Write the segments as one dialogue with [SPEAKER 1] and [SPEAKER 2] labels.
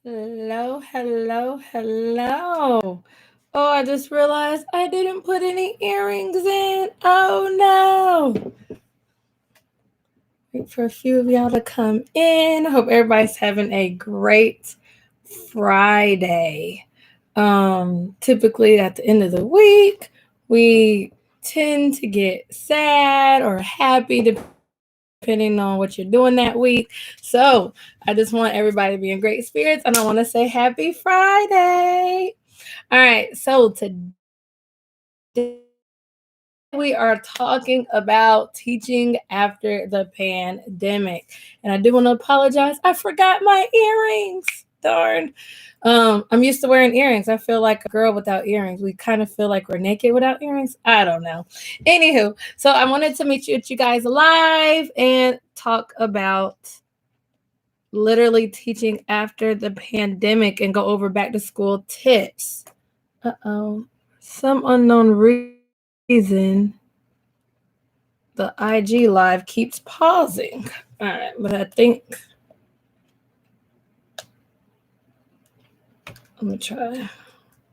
[SPEAKER 1] Hello, hello, hello. Oh, I just realized I didn't put any earrings in. Oh no. Wait for a few of y'all to come in. Hope everybody's having a great Friday. Typically at the end of the week, we tend to get sad or happy depending on what you're doing that week. So I just want everybody to be in great spirits and I want to say happy Friday. All right, so today we are talking about teaching after the pandemic. And I do want to apologize. I forgot my earrings. Darn. I'm used to wearing earrings. I feel like a girl without earrings. We kind of feel like we're naked without earrings. I don't know. Anywho, so I wanted to meet you guys live and talk about literally teaching after the pandemic and go over back to school tips. Some unknown reason the IG live keeps pausing. All right, but I think I'm gonna try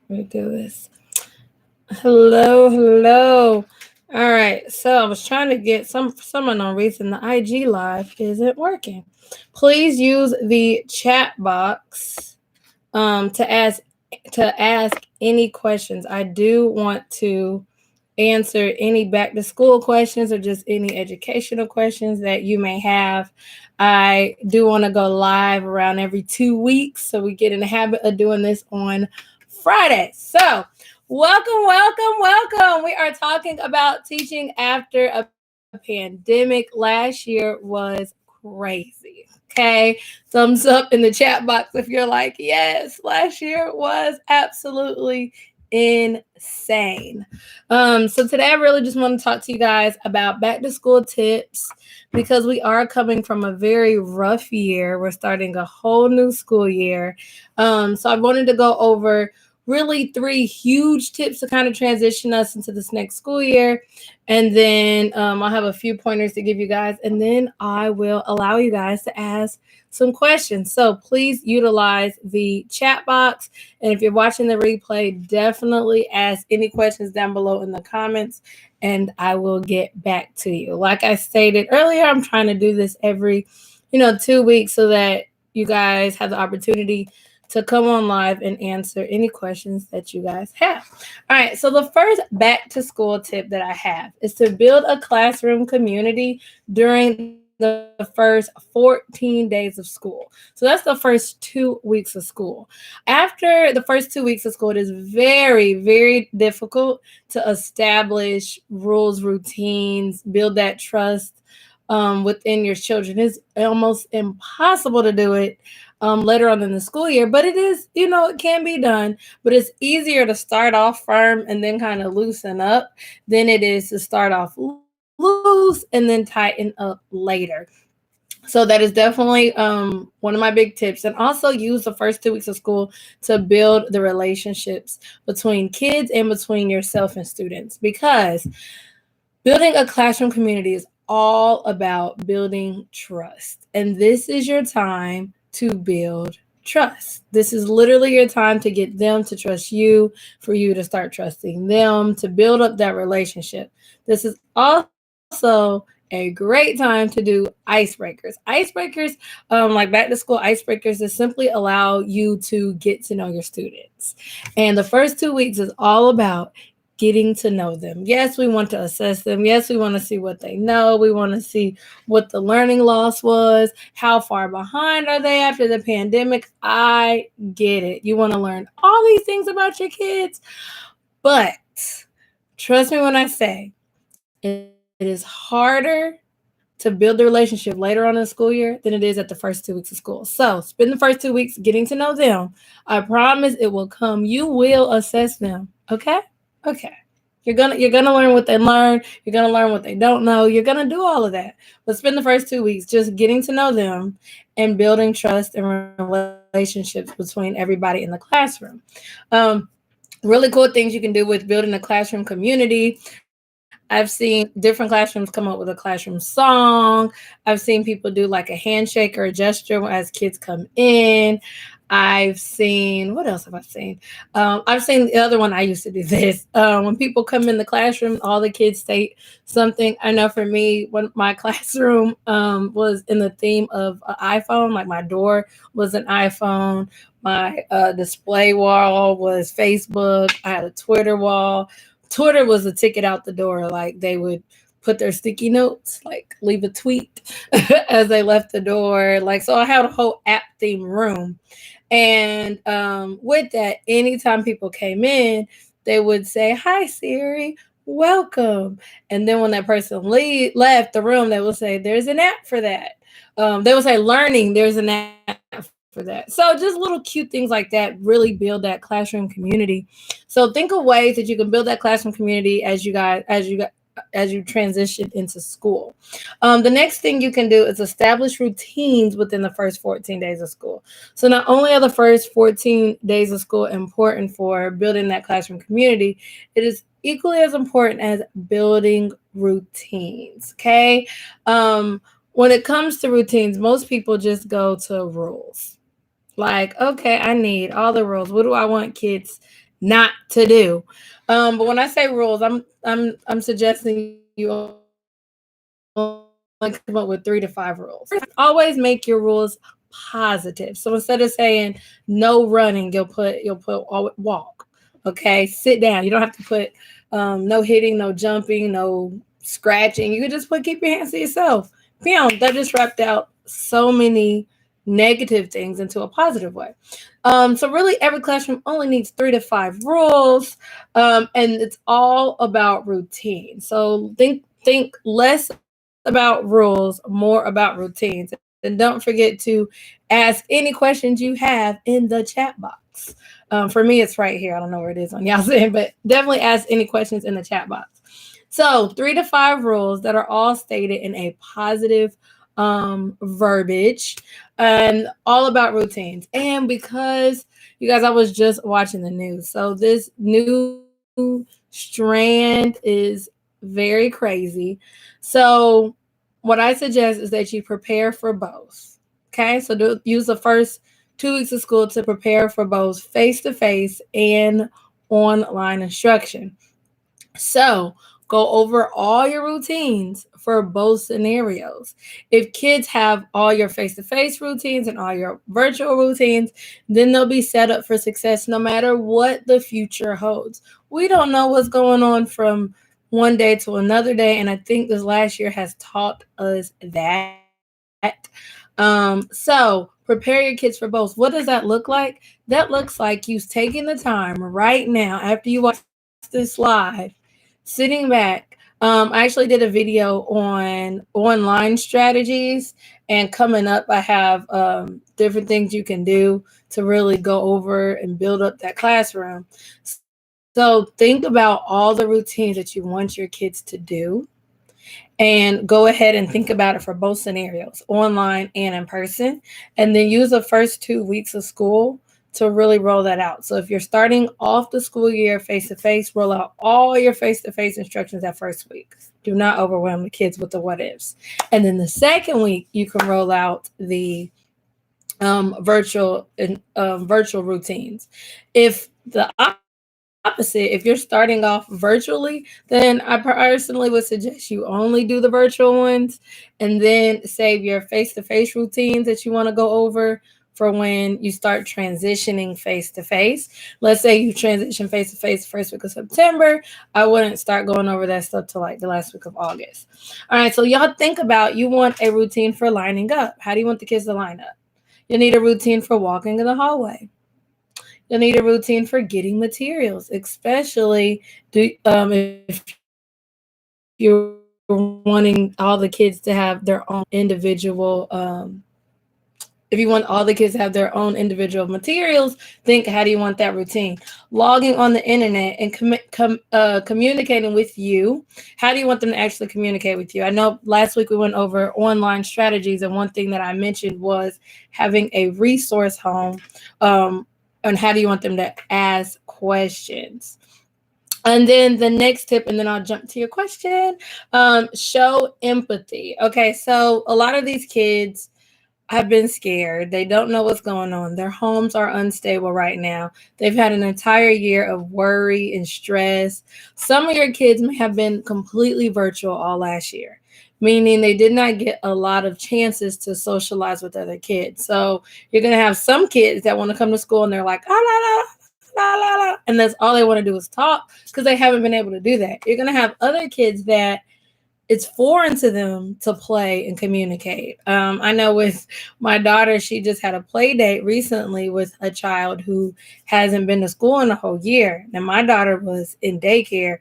[SPEAKER 1] redo this. Hello, hello. All right, so I was trying to get some unknown reason the IG live isn't working. Please use the chat box to ask any questions. I do want to answer any back to school questions or just any educational questions that you may have. I do want to go live around every 2 weeks, so we get in the habit of doing this on Friday. So, welcome, welcome, welcome. We are talking about teaching after a pandemic. Last year was crazy. Okay. Thumbs up in the chat box if you're like, yes, last year was absolutely insane. So today I really just want to talk to you guys about back to school tips because we are coming from a very rough year. We're starting a whole new school year. So I wanted to go over really three huge tips to kind of transition us into this next school year. And then I'll have a few pointers to give you guys. And then I will allow you guys to ask some questions. So please utilize the chat box. And if you're watching the replay, definitely ask any questions down below in the comments and I will get back to you. Like I stated earlier, I'm trying to do this every, 2 weeks so that you guys have the opportunity to come on live and answer any questions that you guys have. All right, so the first back to school tip that I have is to build a classroom community during the first 14 days of school. So that's the first 2 weeks of school. After the first 2 weeks of school, it is very, very difficult to establish rules, routines, build that trust within your children. It's almost impossible to do it later on in the school year, but it is, it can be done, but it's easier to start off firm and then kind of loosen up than it is to start off loose and then tighten up later. So that is definitely one of my big tips. And also use the first 2 weeks of school to build the relationships between kids and between yourself and students, because building a classroom community is all about building trust. And this is your time to build trust. This is literally your time to get them to trust you, for you to start trusting them, to build up that relationship. This is also a great time to do icebreakers. Icebreakers, like back to school icebreakers, is simply allow you to get to know your students. And the first 2 weeks is all about getting to know them. Yes, we want to assess them. Yes, we want to see what they know. We want to see what the learning loss was. How far behind are they after the pandemic? I get it. You want to learn all these things about your kids. But trust me when I say it is harder to build the relationship later on in the school year than it is at the first 2 weeks of school. So spend the first 2 weeks getting to know them. I promise it will come. You will assess them. Okay? Okay. You're gonna learn what they learn. You're gonna learn what they don't know. You're gonna do all of that. But spend the first 2 weeks just getting to know them and building trust and relationships between everybody in the classroom. Um, Really cool things you can do with building a classroom community. I've seen different classrooms come up with a classroom song. I've seen people do like a handshake or a gesture as kids come in. I've seen, what else have I seen? I've seen the other one. I used to do this. When people come in the classroom, all the kids state something. I know for me, when my classroom was in the theme of an iPhone, like my door was an iPhone, my display wall was Facebook, I had a Twitter wall. Twitter was a ticket out the door. Like they would put their sticky notes, like leave a tweet as they left the door. Like, so I had a whole app theme room. And with that, anytime people came in, they would say, "Hi, Siri, welcome." And then when that person left the room, they would say, "There's an app for that." They would say, "Learning, there's an app for that." So just little cute things like that really build that classroom community. So think of ways that you can build that classroom community as you transition into school. The next thing you can do is establish routines within the first 14 days of school. So not only are the first 14 days of school important for building that classroom community, it is equally as important as building routines. Okay. When it comes to routines, most people just go to rules. Like, okay, I need all the rules. What do I want kids not to do? But when I say rules, I'm suggesting you only come up with 3 to 5 rules. Always make your rules positive. So instead of saying no running, you'll put walk. Okay, sit down. You don't have to put no hitting, no jumping, no scratching. You can just put keep your hands to yourself. Bam, that just wrapped out so many negative things into a positive way. So really, every classroom only needs 3 to 5 rules, and it's all about routine. So think less about rules, more about routines, and don't forget to ask any questions you have in the chat box. For me, it's right here. I don't know where it is on y'all's end, but definitely ask any questions in the chat box. So 3 to 5 rules that are all stated in a positive verbiage and all about routines. And because you guys, I was just watching the news. So this new strand is very crazy. So what I suggest is that you prepare for both. Okay. So use the first 2 weeks of school to prepare for both face to face and online instruction. So go over all your routines for both scenarios. If kids have all your face to face routines and all your virtual routines, then they'll be set up for success no matter what the future holds. We don't know what's going on from one day to another day. And I think this last year has taught us that. So prepare your kids for both. What does that look like? That looks like you taking the time right now after you watch this live, sitting back. I actually did a video on online strategies, and coming up, I have different things you can do to really go over and build up that classroom. So think about all the routines that you want your kids to do, and go ahead and think about it for both scenarios, online and in person, and then use the first 2 weeks of school to really roll that out. So if you're starting off the school year face to face, roll out all your face to face instructions that first week. Do not overwhelm the kids with the what ifs. And then the second week, you can roll out the virtual routines. If the opposite, if you're starting off virtually, then I personally would suggest you only do the virtual ones, and then save your face-to-face routines that you want to go over for when you start transitioning face to face. Let's say you transition face to face first week of September. I wouldn't start going over that stuff till like the last week of August. All right, so y'all think about, you want a routine for lining up. How do you want the kids to line up? You need a routine for walking in the hallway. You'll need a routine for getting materials, especially if you're wanting all the kids to have their own individual if you want all the kids to have their own individual materials, think, how do you want that routine? Logging on the internet and communicating with you. How do you want them to actually communicate with you? I know last week we went over online strategies, and one thing that I mentioned was having a resource home. And how do you want them to ask questions? And then the next tip, and then I'll jump to your question. Show empathy. Okay, so a lot of these kids, have been scared. They don't know what's going on. Their homes are unstable right now. They've had an entire year of worry and stress. Some of your kids may have been completely virtual all last year, meaning they did not get a lot of chances to socialize with other kids. So you're going to have some kids that want to come to school and they're like, ah, la, la, la, la, la, and that's all they want to do is talk because they haven't been able to do that. You're going to have other kids that it's foreign to them to play and communicate. I know with my daughter, she just had a play date recently with a child who hasn't been to school in a whole year. Now, my daughter was in daycare.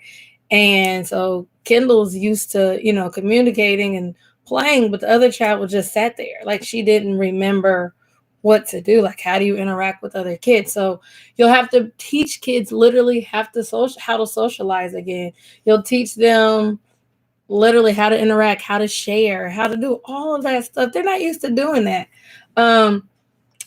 [SPEAKER 1] And so Kendall's used to, communicating and playing, but the other child was just sat there. Like she didn't remember what to do. Like, how do you interact with other kids? So you'll have to teach kids literally how to socialize again. You'll teach them literally how to interact, how to share, how to do all of that stuff. They're not used to doing that. Um,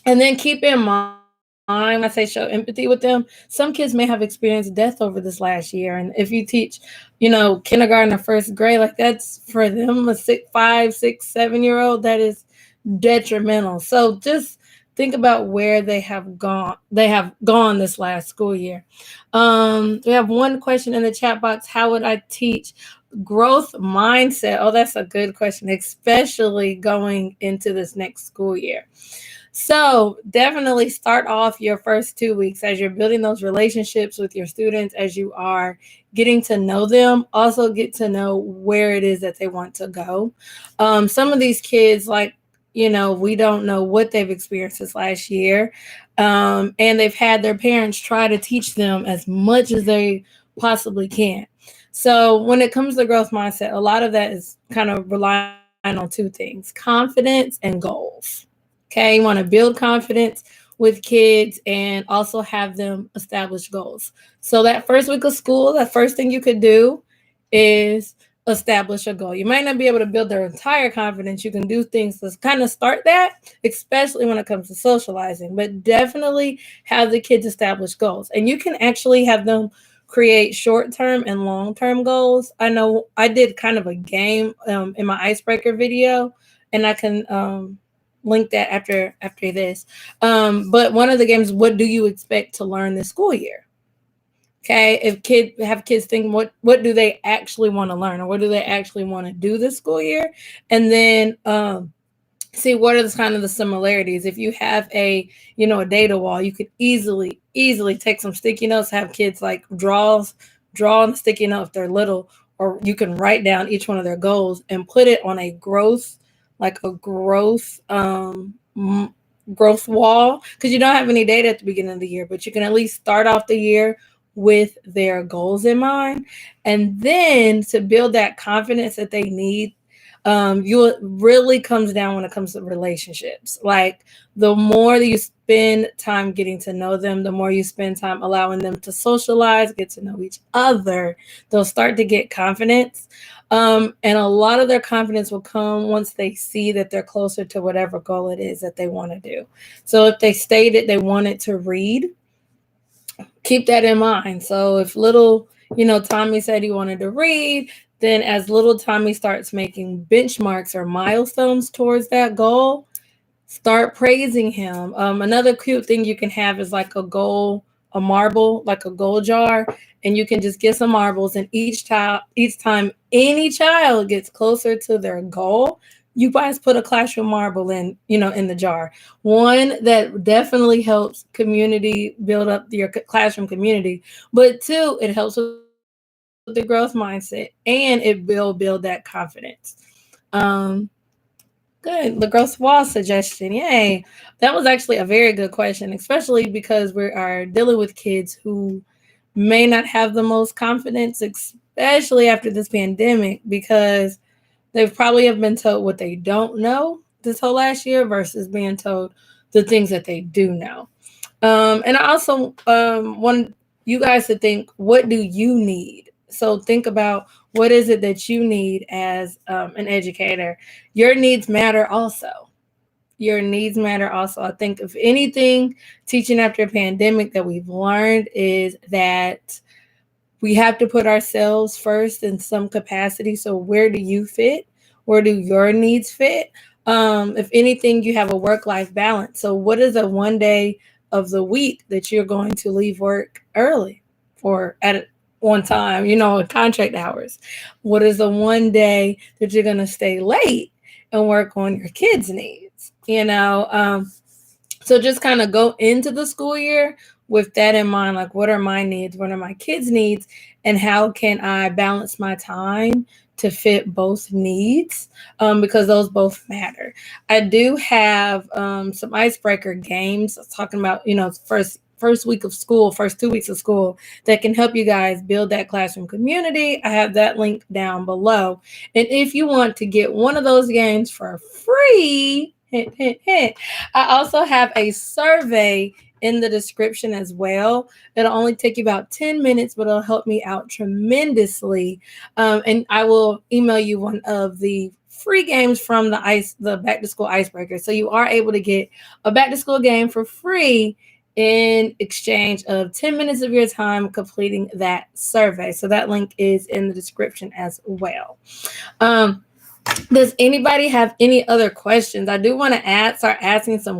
[SPEAKER 1] and then keep in mind, when I say show empathy with them, some kids may have experienced death over this last year. And if you teach, kindergarten or first grade, like that's for them, a 5, 6, 7 year old, that is detrimental. So just think about where they have gone. They have gone this last school year. We have one question in the chat box. How would I teach growth mindset? Oh, that's a good question, especially going into this next school year. So definitely start off your first 2 weeks as you're building those relationships with your students, as you are getting to know them. Also get to know where it is that they want to go. Some of these kids, like, we don't know what they've experienced this last year. And they've had their parents try to teach them as much as they possibly can. So when it comes to growth mindset, a lot of that is kind of relying on two things: confidence and goals. Okay, you want to build confidence with kids and also have them establish goals. So that first week of school, the first thing you could do is establish a goal. You might not be able to build their entire confidence. You can do things to kind of start that, especially when it comes to socializing, but definitely have the kids establish goals. And you can actually have them create short-term and long-term goals. I know I did kind of a game in my icebreaker video, and I can link that after this. But one of the games, what do you expect to learn this school year? Okay, if kids think what do they actually want to learn, or what do they actually want to do this school year, and then see what are the kind of the similarities. If you have a data wall, you could easily take some sticky notes, have kids like draw on the sticky note if they're little, or you can write down each one of their goals and put it on a growth growth wall, because you don't have any data at the beginning of the year, but you can at least start off the year with their goals in mind. And then to build that confidence that they need, you really comes down when it comes to relationships. Like the more that you spend time getting to know them, the more you spend time allowing them to socialize, get to know each other, they'll start to get confidence. And a lot of their confidence will come once they see that they're closer to whatever goal it is that they want to do. So if they stated they wanted to read, keep that in mind. So if little, Tommy said he wanted to read, then as little Tommy starts making benchmarks or milestones towards that goal, start praising him. Another cute thing you can have is like a marble, like a goal jar, and you can just get some marbles, and each time any child gets closer to their goal, you guys put a classroom marble in the jar. One, that definitely helps community build up your classroom community, but two, it helps with the growth mindset, and it will build that confidence. Good. The growth wall suggestion. Yay. That was actually a very good question, especially because we are dealing with kids who may not have the most confidence, especially after this pandemic, because they probably have been told what they don't know this whole last year versus being told the things that they do know. And I also want you guys to think, what do you need? So think about, what is it that you need as an educator? Your needs matter also. Your needs matter also. I think if anything, teaching after a pandemic that we've learned is that we have to put ourselves first in some capacity. So where do you fit? Where do your needs fit? If anything, you have a work-life balance. So what is a one day of the week that you're going to leave work early or at on time, contract hours? What is the one day that you're going to stay late and work on your kids' needs? So just kind of go into the school year with that in mind, like what are my needs, what are my kids' needs, and how can I balance my time to fit both needs, because those both matter. I do have some icebreaker games talking about, first week of school, first 2 weeks of school that can help you guys build that classroom community. I have that link down below. And if you want to get one of those games for free, hint, hint, hint, I also have a survey in the description as well. It'll only take you about 10 minutes, but it'll help me out tremendously. And I will email you one of the free games from the back to school icebreaker. So you are able to get a back to school game for free in exchange of 10 minutes of your time completing that survey. So that link is in the description as well. Does anybody have any other questions? I do want to start asking I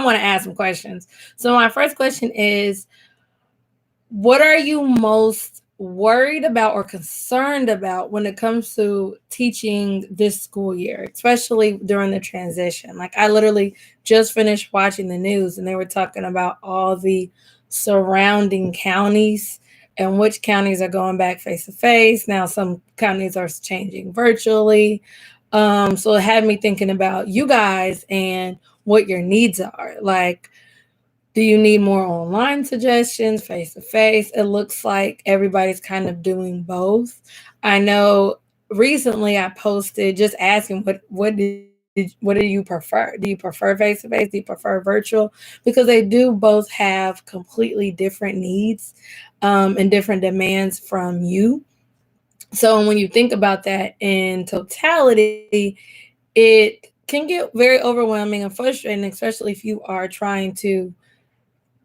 [SPEAKER 1] want to ask some questions. So my first question is, what are you most worried about or concerned about when it comes to teaching this school year, especially during the transition? Like, I literally just finished watching the news and they were talking about all the surrounding counties and which counties are going back face to face. Now, some counties are changing virtually. So it had me thinking about you guys and what your needs are. Like, do you need more online suggestions, face to face? It looks like everybody's kind of doing both. I know recently I posted just asking what do you prefer? Do you prefer face to face? Do you prefer virtual? Because they do both have completely different needs, and different demands from you. So when you think about that in totality, it can get very overwhelming and frustrating, especially if you are trying to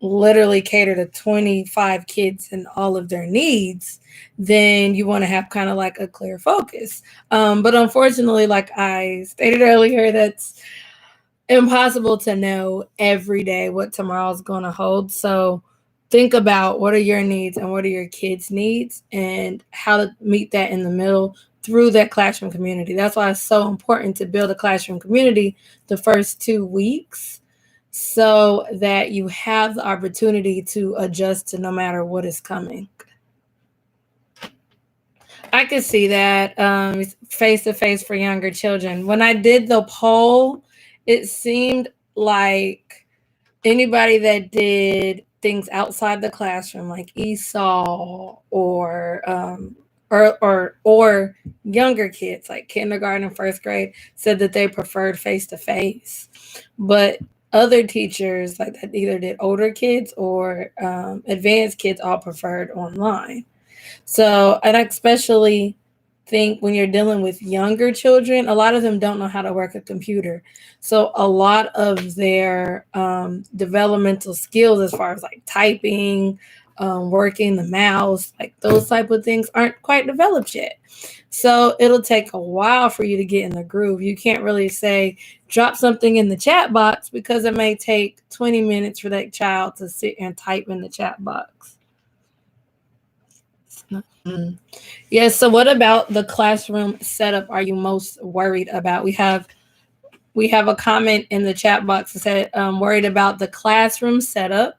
[SPEAKER 1] literally cater to 25 kids and all of their needs. Then you want to have kind of like a clear focus. But unfortunately, like I stated earlier, that's impossible to know every day what tomorrow's going to hold. So think about what are your needs and what are your kids' needs and how to meet that in the middle through that classroom community. That's why it's so important to build a classroom community the first 2 weeks so that you have the opportunity to adjust to no matter what is coming. I could see that, face to face for younger children. When I did the poll, it seemed like anybody that did things outside the classroom, like ESOL or younger kids, like kindergarten and first grade, said that they preferred face to face. But other teachers, like that, either did older kids or advanced kids, all preferred online. So, and I especially think when you're dealing with younger children, a lot of them don't know how to work a computer. So, a lot of their developmental skills, as far as like typing, working the mouse, like those type of things, aren't quite developed yet. So, it'll take a while for you to get in the groove. You can't really say, drop something in the chat box because it may take 20 minutes for that child to sit and type in the chat box. Mm. Yeah, so what about the classroom setup are you most worried about? We have a comment in the chat box that said, worried about the classroom setup.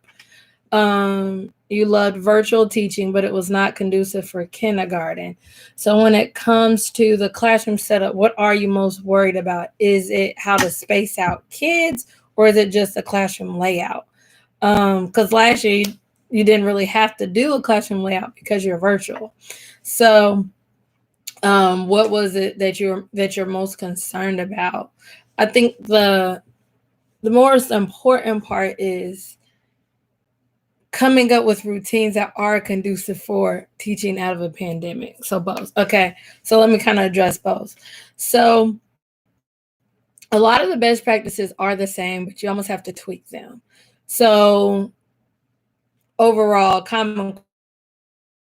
[SPEAKER 1] You loved virtual teaching, but it was not conducive for kindergarten. So when it comes to the classroom setup, what are you most worried about? Is it how to space out kids, or is it just the classroom layout? Because last year you didn't really have to do a classroom layout because you're virtual. So what was it that you're most concerned about? I think the most important part is coming up with routines that are conducive for teaching out of a pandemic. So both. Okay. So let me kind of address both. So a lot of the best practices are the same, but you almost have to tweak them. So overall, Common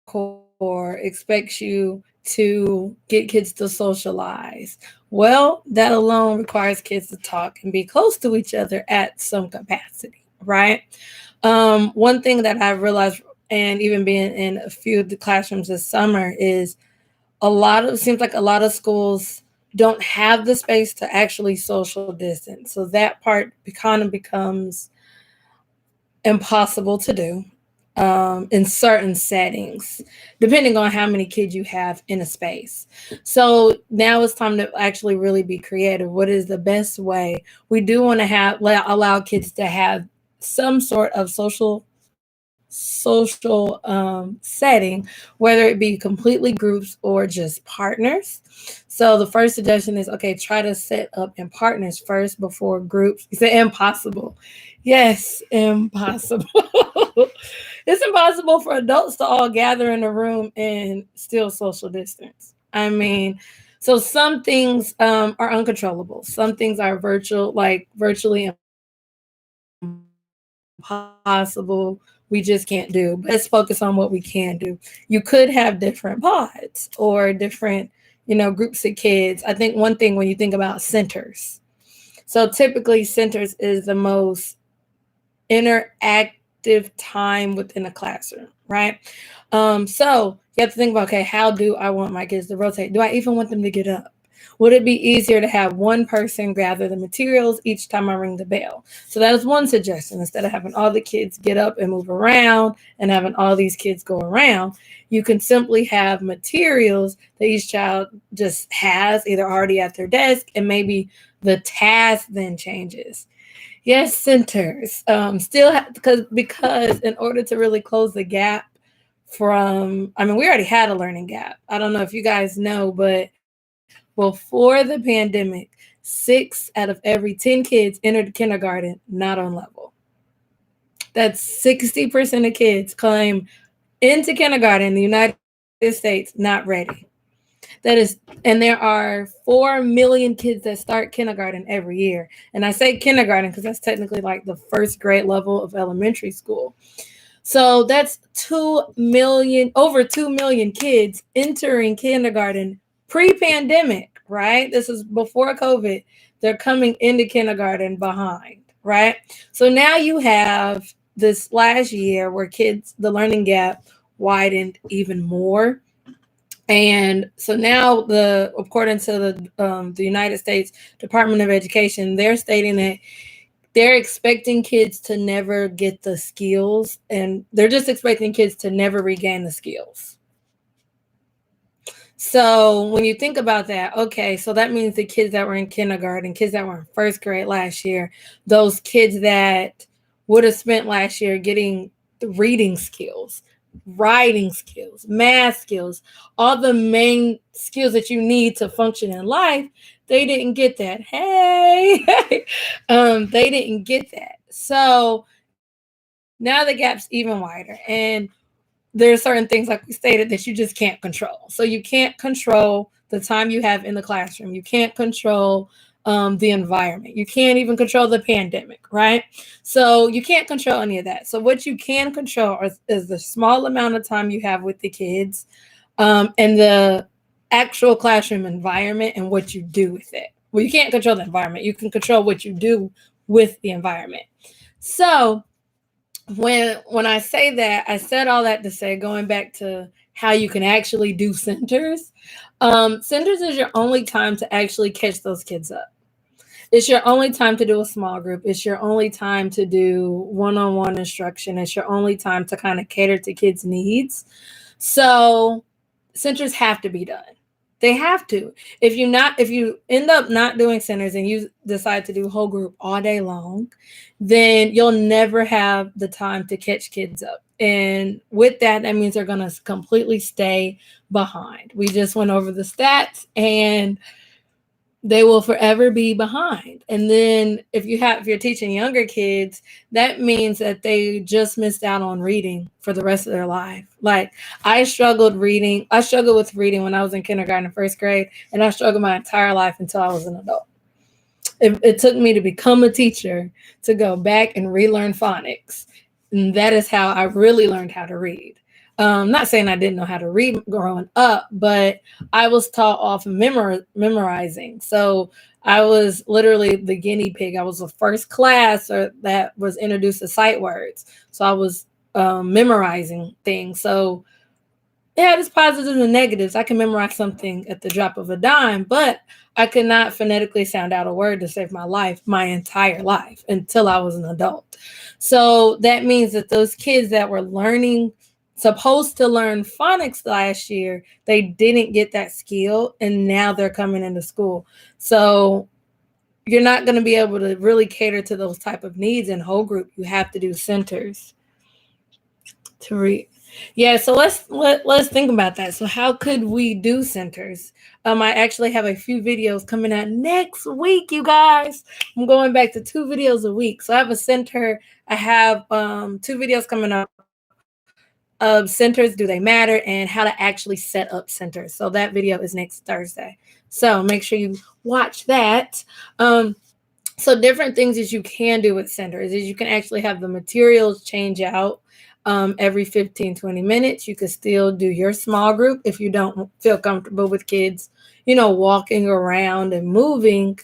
[SPEAKER 1] Core expects you to get kids to socialize Well, that alone requires kids to talk and be close to each other at some capacity, right? One thing that I've realized, and even being in a few of the classrooms this summer, is seems like a lot of schools don't have the space to actually social distance. So that part kind of becomes impossible to do in certain settings, depending on how many kids you have in a space. So now it's time to actually really be creative. What is the best way? We do want to allow kids to have some sort of social setting, whether it be completely groups or just partners. So the first suggestion is okay, try to set up in partners first before groups. You say impossible. Yes, impossible. It's impossible for adults to all gather in a room and still social distance. I mean, so some things are uncontrollable. Some things are virtually impossible. We just can't do. But let's focus on what we can do. You could have different pods or different, groups of kids. I think one thing when you think about centers. So typically centers is the most interactive time within a classroom, right? So you have to think about, okay, how do I want my kids to rotate? Do I even want them to get up? Would it be easier to have one person gather the materials each time I ring the bell? So that is one suggestion. Instead of having all the kids get up and move around and having all these kids go around, you can simply have materials that each child just has either already at their desk, and maybe the task then changes. Yes, centers. Because in order to really close the gap we already had a learning gap. I don't know if you guys know, but before the pandemic, 6 out of every 10 kids entered kindergarten not on level. That's 60% of kids came into kindergarten in the United States not ready. And there are 4 million kids that start kindergarten every year. And I say kindergarten because that's technically like the first grade level of elementary school. So that's 2 million, over 2 million kids entering kindergarten pre pandemic, right? This is before COVID. They're coming into kindergarten behind, right? So now you have this last year where the learning gap widened even more. And so now, according to the United States Department of Education, they're stating that they're expecting kids to never get the skills, and they're just expecting kids to never regain the skills. So when you think about that, okay, so that means the kids that were in kindergarten, kids that were in first grade last year, those kids that would have spent last year getting the reading skills, writing skills, math skills, all the main skills that you need to function in life, they didn't get that. Hey, they didn't get that. So now the gap's even wider. And there are certain things, like we stated, that you just can't control. So you can't control the time you have in the classroom. You can't control the environment. You can't even control the pandemic, right? So you can't control any of that. So what you can control is the small amount of time you have with the kids, and the actual classroom environment and what you do with it. Well, you can't control the environment. You can control what you do with the environment. So when I say that, I said all that to say, going back to how you can actually do centers. Centers is your only time to actually catch those kids up. It's your only time to do a small group. It's your only time to do one-on-one instruction. It's your only time to kind of cater to kids' needs. So centers have to be done. They have to. If you end up not doing centers and you decide to do whole group all day long, then you'll never have the time to catch kids up. And with that, that means they're going to completely stay behind. We just went over the stats, and they will forever be behind. And then if you're teaching younger kids, that means that they just missed out on reading for the rest of their life. Like, I struggled with reading when I was in kindergarten and first grade, and I struggled my entire life until I was an adult. It took me to become a teacher to go back and relearn phonics. And that is how I really learned how to read. Not saying I didn't know how to read growing up, but I was taught off memorizing. So I was literally the guinea pig. I was the first class that was introduced to sight words. So I was memorizing things. So it had its positives and negatives. I can memorize something at the drop of a dime, but I could not phonetically sound out a word to save my life my entire life until I was an adult. So that means that those kids that were supposed to learn phonics last year, they didn't get that skill, and now they're coming into school. So you're not going to be able to really cater to those type of needs in whole group. You have to do centers to read. Yeah, so let's think about that. So how could we do centers? I actually have a few videos coming out next week, you guys. I'm going back to 2 videos a week. So I have a center. I have 2 videos coming up of centers, do they matter, and how to actually set up centers. So that video is next Thursday. So make sure you watch that. So different things that you can do with centers is you can actually have the materials change out every 15, 20 minutes. You can still do your small group if you don't feel comfortable with kids, walking around and moving.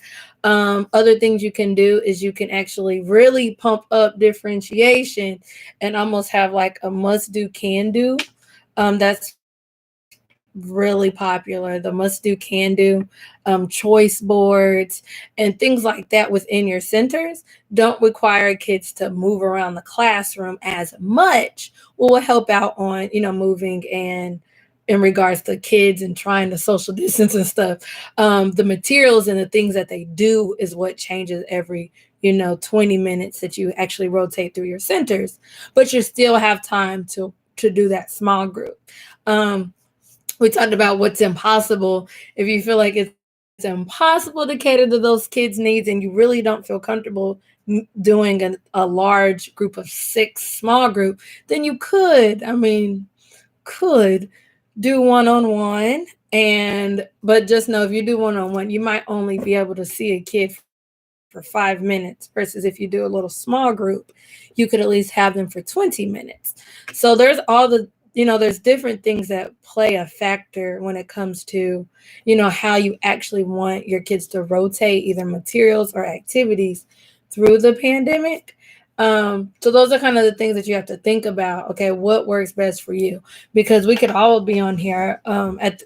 [SPEAKER 1] Other things you can do is you can actually really pump up differentiation and almost have like a must do, can do. That's really popular. The must do, can do, choice boards, and things like that within your centers don't require kids to move around the classroom as much. Will help out on, moving and in regards to kids and trying to social distance and stuff. The materials and the things that they do is what changes every 20 minutes that you actually rotate through your centers, but you still have time to do that small group. We talked about what's impossible. If you feel like it's impossible to cater to those kids' needs and you really don't feel comfortable doing a large group of 6 small group, then you could do one-on-one. But just know, if you do one-on-one, you might only be able to see a kid for 5 minutes, versus if you do a little small group, you could at least have them for 20 minutes. So there's there's different things that play a factor when it comes to, how you actually want your kids to rotate either materials or activities through the pandemic. So those are kind of the things that you have to think about. Okay, what works best for you? Because we could all be on here at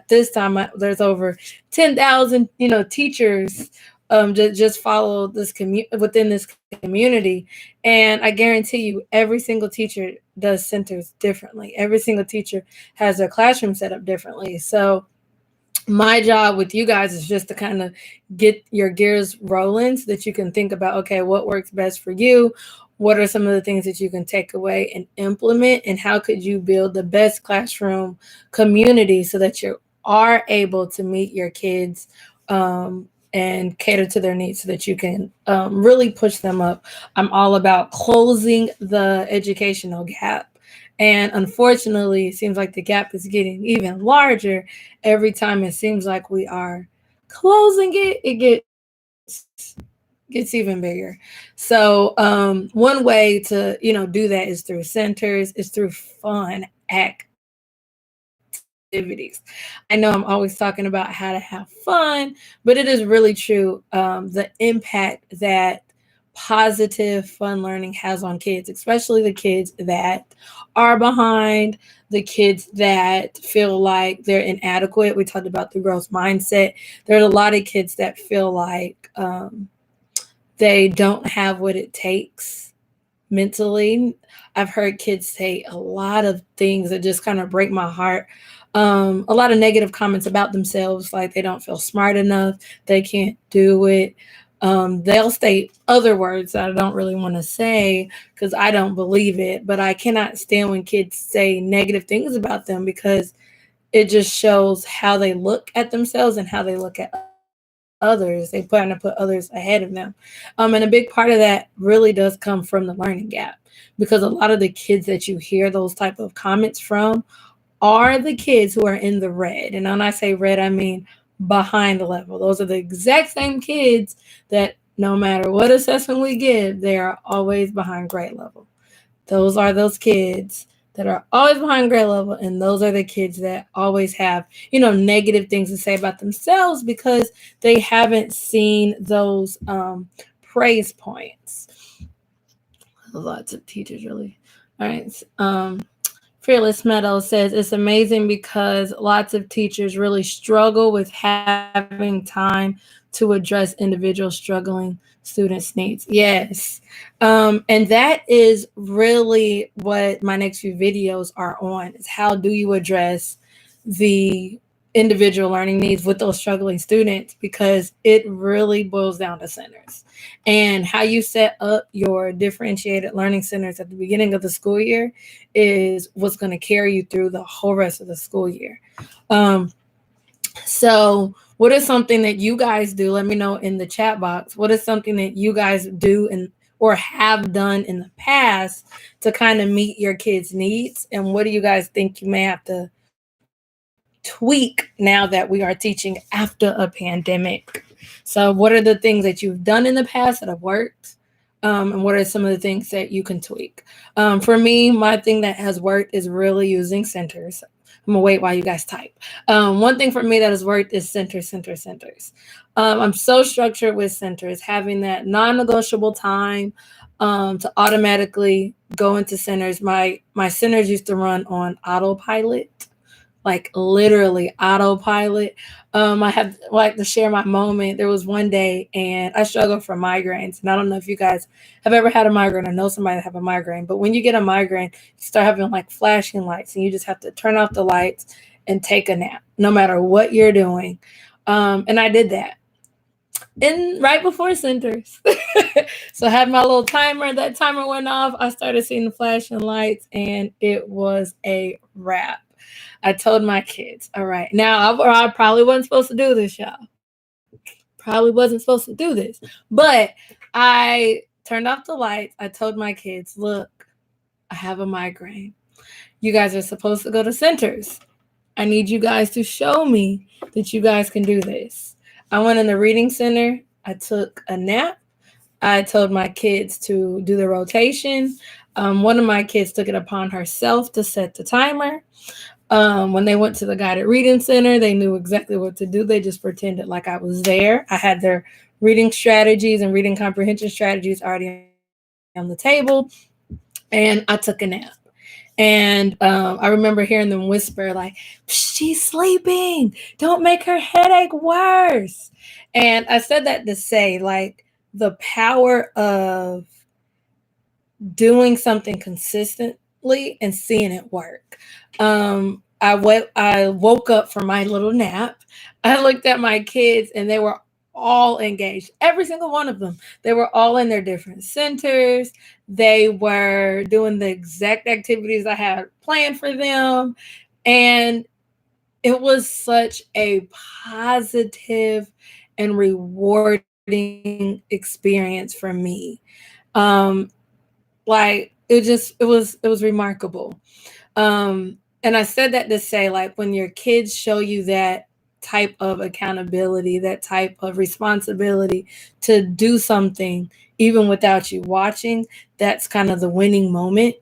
[SPEAKER 1] this time. There's over 10,000 teachers just follow within this community, and I guarantee you every single teacher does centers differently. Every single teacher has their classroom set up differently. So my job with you guys is just to kind of get your gears rolling so that you can think about, okay, what works best for you? What are some of the things that you can take away and implement? And how could you build the best classroom community so that you are able to meet your kids and cater to their needs so that you can really push them up? I'm all about closing the educational gap. And unfortunately, it seems like the gap is getting even larger every time it seems like we are closing it. It gets even bigger. So one way to do that is through centers, is through fun activities. I know I'm always talking about how to have fun, but it is really true. The impact that positive fun learning has on kids, especially the kids that are behind, the kids that feel like they're inadequate. We talked about the growth mindset. There's a lot of kids that feel like they don't have what it takes mentally. I've heard kids say a lot of things that just kind of break my heart. A lot of negative comments about themselves, like they don't feel smart enough, they can't do it. They'll state other words that I don't really want to say because I don't believe it, but I cannot stand when kids say negative things about them because it just shows how they look at themselves and how they look at others. They plan to put others ahead of them. And a big part of that really does come from the learning gap, because a lot of the kids that you hear those type of comments from are the kids who are in the red. And when I say red, I mean behind the level. Those are the exact same kids that no matter what assessment we give, they are always behind grade level. Those are those kids that are always behind grade level, and those are the kids that always have, negative things to say about themselves because they haven't seen those praise points. Lots of teachers really. All right. Fearless Meadow says it's amazing because lots of teachers really struggle with having time to address individual struggling students' needs. Yes. And that is really what my next few videos are on, is how do you address the individual learning needs with those struggling students, because it really boils down to centers and how you set up your differentiated learning centers at the beginning of the school year is what's going to carry you through the whole rest of the school year. So what is something that you guys do? Let me know in the chat box. What is something that you guys do or have done in the past to kind of meet your kids' needs? And what do you guys think you may have to tweak now that we are teaching after a pandemic? So what are the things that you've done in the past that have worked? And what are some of the things that you can tweak? For me, my thing that has worked is really using centers. I'm gonna wait while you guys type. One thing for me that has worked is centers. I'm so structured with centers, having that non-negotiable time to automatically go into centers. My centers used to run on autopilot, like literally autopilot. I have like to share my moment. There was one day and I struggled from migraines. And I don't know if you guys have ever had a migraine or know somebody that have a migraine, but when you get a migraine, you start having like flashing lights and you just have to turn off the lights and take a nap, no matter what you're doing. And I did that. And right before centers. So I had my little timer. That timer went off. I started seeing the flashing lights and it was a wrap. I told my kids, all right, now I probably wasn't supposed to do this, y'all. Probably wasn't supposed to do this. But I turned off the lights. I told my kids, look, I have a migraine. You guys are supposed to go to centers. I need you guys to show me that you guys can do this. I went in the reading center. I took a nap. I told my kids to do the rotation. One of my kids took it upon herself to set the timer. When they went to the guided reading center, they knew exactly what to do. They just pretended like I was there. I had their reading strategies and reading comprehension strategies already on the table, and I took a nap. And I remember hearing them whisper like, she's sleeping. Don't make her headache worse. And I said that to say like the power of doing something consistently and seeing it work. I woke up from my little nap. I looked at my kids and they were all engaged, every single one of them. They were all in their different centers. They were doing the exact activities I had planned for them. And it was such a positive and rewarding experience for me. Um, like it was remarkable. And I said that to say, like, when your kids show you that type of accountability, that type of responsibility to do something even without you watching, that's kind of the winning moment.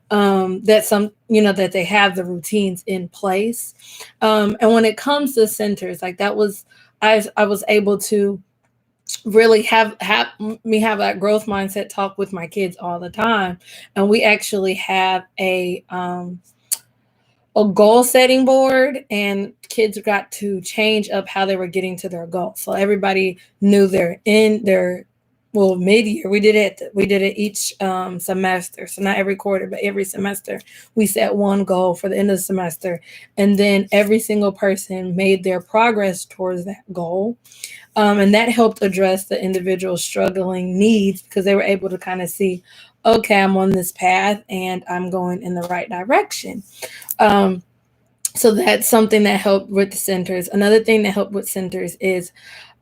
[SPEAKER 1] That they have the routines in place. And when it comes to centers, like that was I was able to really have that growth mindset talk with my kids all the time. And we actually have a goal setting board, and kids got to change up how they were getting to their goals. So everybody knew mid-year. We did it each semester. So not every quarter, but every semester we set one goal for the end of the semester. And then every single person made their progress towards that goal. And that helped address the individual struggling needs because they were able to kind of see, okay, I'm on this path and I'm going in the right direction. So that's something that helped with the centers. Another thing that helped with centers is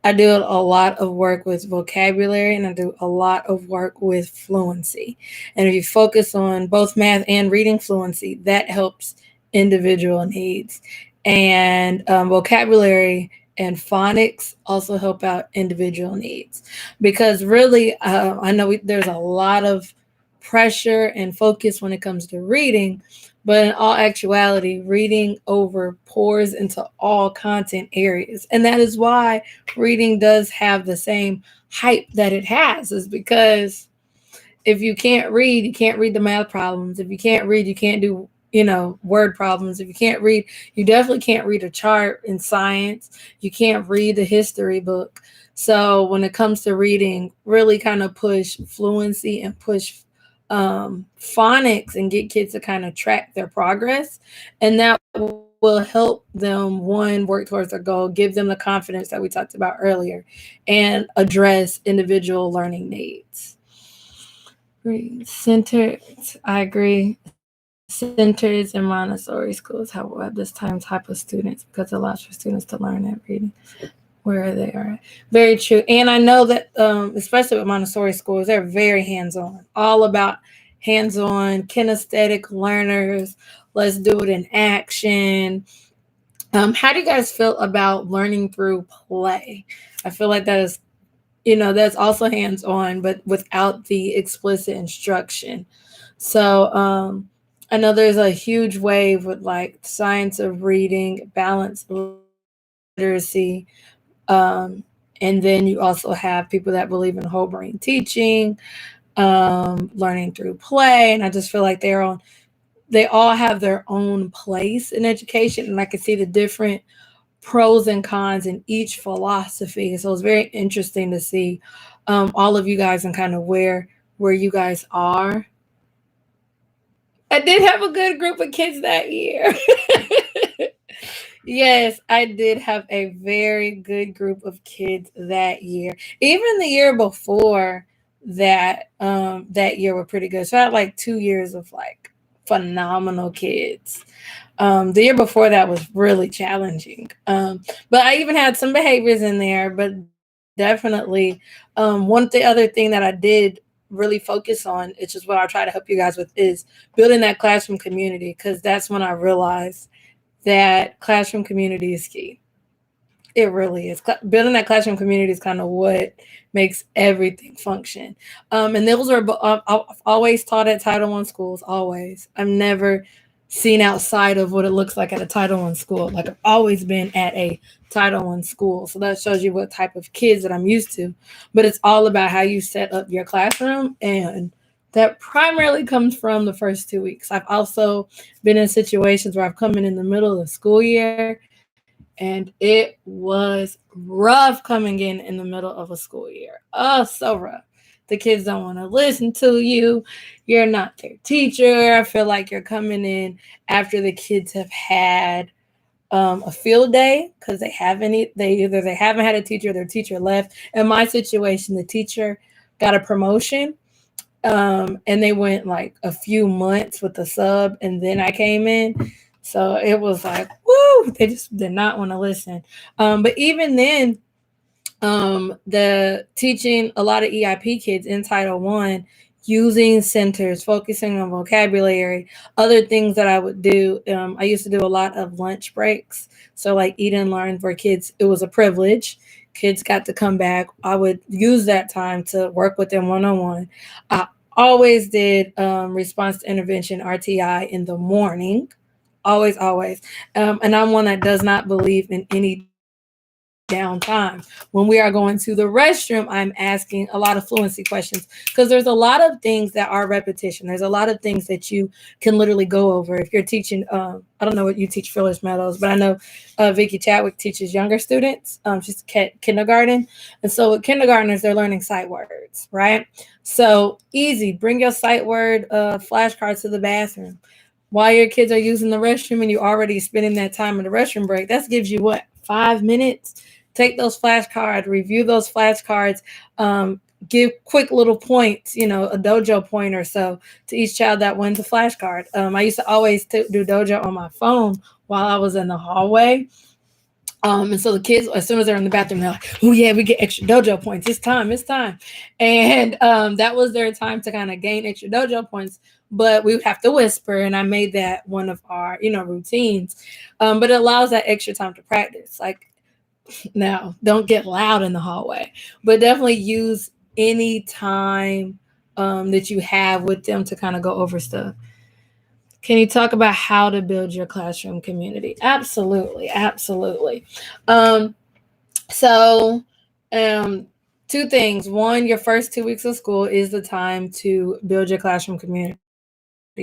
[SPEAKER 1] I do a lot of work with vocabulary and I do a lot of work with fluency. And if you focus on both math and reading fluency, that helps individual needs. And vocabulary and phonics also help out individual needs. Because really, I know there's a lot of pressure and focus when it comes to reading, But in all actuality, reading over pours into all content areas. And that is why reading does have the same hype that it has, is because if you can't read, you can't read the math problems. If you can't read, you can't do, word problems. If you can't read, you definitely can't read a chart in science. You can't read the history book. So when it comes to reading, really kind of push fluency and push phonics and get kids to kind of track their progress. And that will help them, one, work towards their goal, give them the confidence that we talked about earlier, and address individual learning needs. Centered, I agree. Centers in Montessori schools have at this time type of students because it allows for students to learn that reading where they are. Very true. And I know that, especially with Montessori schools, they're very hands on, all about hands on, kinesthetic learners. Let's do it in action. How do you guys feel about learning through play? I feel like that is, that's also hands on, but without the explicit instruction. So, I know there's a huge wave with like science of reading, balanced literacy, and then you also have people that believe in whole brain teaching, learning through play, and I just feel like they all have their own place in education, and I can see the different pros and cons in each philosophy. So it's very interesting to see all of you guys and kind of where you guys are. I did have a good group of kids that year. Yes, I did have a very good group of kids that year. Even the year before that, that year were pretty good. So I had like 2 years of like phenomenal kids. The year before that was really challenging. But I even had some behaviors in there, but definitely the other thing that I did really focus on, which is what I try to help you guys with, is building that classroom community, because that's when I realized that classroom community is key. It really is. Building that classroom community is kind of what makes everything function. And those are, I've always taught at Title I schools, always. I've never seen outside of what it looks like at a Title I school. Like, I've always been at a Title I school. So that shows you what type of kids that I'm used to. But it's all about how you set up your classroom. And that primarily comes from the first 2 weeks. I've also been in situations where I've come in the middle of the school year, and it was rough coming in the middle of a school year. Oh, so rough. The kids don't want to listen to you. You're not their teacher. I feel like you're coming in after the kids have had a field day, because they haven't had a teacher, their teacher left. In my situation, the teacher got a promotion, and they went like a few months with the sub, and then I came in. So it was like, woo, they just did not want to listen. But even then, the teaching a lot of EIP kids in Title One, using centers, focusing on vocabulary, other things that I would do. I used to do a lot of lunch breaks. So like eat and learn for kids, it was a privilege. Kids got to come back. I would use that time to work with them one-on-one. I always did response to intervention, RTI, in the morning. Always, always. And I'm one that does not believe in any downtime. When we are going to the restroom, I'm asking a lot of fluency questions, because there's a lot of things that are repetition. There's a lot of things that you can literally go over. If you're teaching, I don't know what you teach, Phyllis Meadows, but I know Vicky Chadwick teaches younger students. She's kindergarten. And so with kindergartners, they're learning sight words, right? So easy. Bring your sight word flashcards to the bathroom while your kids are using the restroom, and you're already spending that time in the restroom break. That gives you what, 5 minutes? Take those flashcards, review those flashcards, give quick little points, a dojo point or so to each child that wins a flashcard. I used to always do dojo on my phone while I was in the hallway. And so the kids, as soon as they're in the bathroom, they're like, oh yeah, we get extra dojo points. It's time. And that was their time to kind of gain extra dojo points. But we would have to whisper, and I made that one of our, routines. But it allows that extra time to practice. Like, now, don't get loud in the hallway, but definitely use any time that you have with them to kind of go over stuff. Can you talk about how to build your classroom community? Absolutely, absolutely. Um, so, um, two things. One, your first 2 weeks of school is the time to build your classroom community.